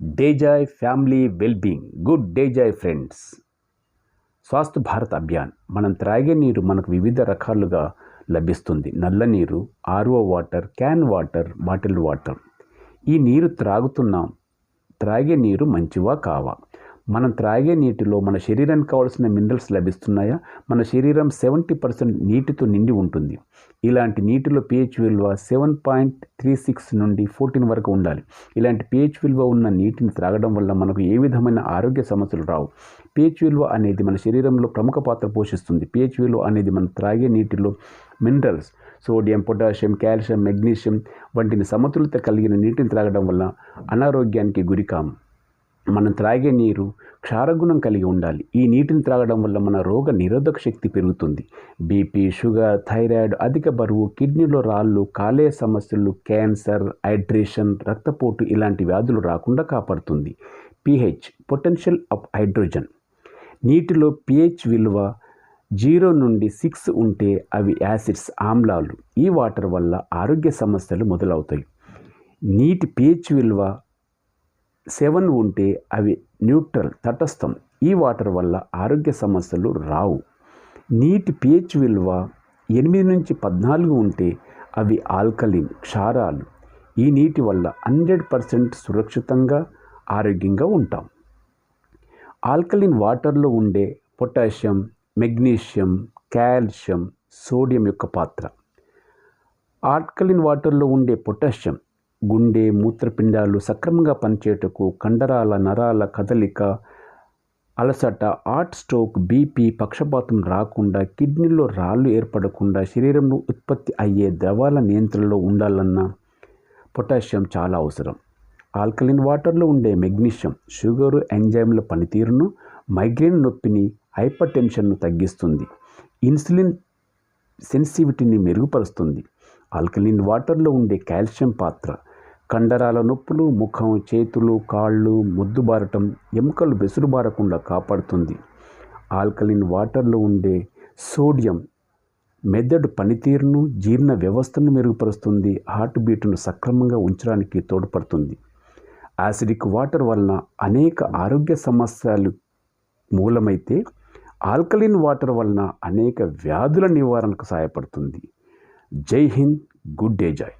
డేజాయ్ family wellbeing good డేజాయ్ friends. స్వాస్థ్య భారత్ అభియాన్. మనం త్రాగే నీరు మనకు వివిధ రకాలుగా లభిస్తుంది. నల్ల నీరు, RO water, can water, bottle water. ఈ నీరు త్రాగే నీరు మంచివా కావా? మనం త్రాగే నీటిలో మన శరీరానికి కావాల్సిన మినరల్స్ లభిస్తున్నాయా? మన శరీరం 70% నీటితో నిండి ఉంటుంది. ఇలాంటి నీటిలో pH విలువ 7.36 నుండి 14 వరకు ఉండాలి. ఇలాంటి pH విలువ ఉన్న నీటిని త్రాగడం వల్ల మనకు ఏ విధమైన ఆరోగ్య సమస్యలు రావు. pH విలువ అనేది మన శరీరంలో ప్రముఖ పాత్ర పోషిస్తుంది. pH విలువ అనేది మనం త్రాగే నీటిలో minerals sodium, potassium, calcium, magnesium వంటిని సమతుల్యత కలిగిన నీటిని త్రాగడం వల్ల అనారోగ్యానికి గురికాము. మనం త్రాగే నీరు క్షారగుణం కలిగి ఉండాలి. ఈ నీటిని త్రాగడం వల్ల మన రోగ నిరోధక శక్తి పెరుగుతుంది. బీపీ, షుగర్, థైరాయిడ్, అధిక బరువు, కిడ్నీలో రాళ్ళు, కాలేయ సమస్యలు, క్యాన్సర్, హైడ్రేషన్, రక్తపోటు ఇలాంటి వ్యాధులు రాకుండా కాపాడుతుంది. pH potential of hydrogen. నీటిలో pH విలువ 0 నుండి 6 ఉంటే అవి యాసిడ్స్, ఆమ్లాలు. ఈ వాటర్ వల్ల ఆరోగ్య సమస్యలు మొదలవుతాయి. నీటి pH విలువ 7 ఉంటే అవి న్యూట్రల్, తటస్థం. ఈ వాటర్ వల్ల ఆరోగ్య సమస్యలు రావు. నీటి pH విలువ 8 నుంచి 14 ఉంటే అవి ఆల్కలీన్, క్షారాలు. ఈ నీటి వల్ల 100% సురక్షితంగా ఆరోగ్యంగా ఉంటాం. ఆల్కలీన్ వాటర్లో ఉండే పొటాషియం, మెగ్నీషియం, కాల్షియం, సోడియం యొక్క పాత్ర. ఆల్కలీన్ వాటర్లో ఉండే పొటాషియం గుండె, మూత్రపిండాలు సక్రమంగా పనిచేయటకు, కండరాల నరాల కదలిక, అలసట, హార్ట్ స్ట్రోక్, బీపీ, పక్షపాతం రాకుండా, కిడ్నీలో రాళ్ళు ఏర్పడకుండా, శరీరంలో ఉత్పత్తి అయ్యే ద్రవాల నియంత్రణలో ఉండాలన్నా పొటాషియం చాలా అవసరం. ఆల్కలీన్ వాటర్లో ఉండే మెగ్నీషియం షుగరు, ఎంజైమ్ల పనితీరును, మైగ్రేన్ నొప్పిని, హైపర్ టెన్షన్ను తగ్గిస్తుంది. ఇన్సులిన్ సెన్సిటివిటీని మెరుగుపరుస్తుంది. ఆల్కలీన్ వాటర్లో ఉండే కాల్షియం పాత్ర కండరాల నొప్పులు, ముఖం, చేతులు, కాళ్ళు మొద్దుబారటం, ఎముకలు బెసురుబారకుండా కాపాడుతుంది. ఆల్కలీన్ వాటర్లో ఉండే సోడియం మెదడు పనితీరును, జీర్ణ వ్యవస్థను మెరుగుపరుస్తుంది. హార్ట్ బీటును సక్రమంగా ఉంచడానికి తోడ్పడుతుంది. యాసిడిక్ వాటర్ వలన అనేక ఆరోగ్య సమస్యలు మూలమైతే ఆల్కలీన్ వాటర్ వలన అనేక వ్యాధుల నివారణకు సహాయపడుతుంది. జై హింద్, గుడ్ డే జాయ్.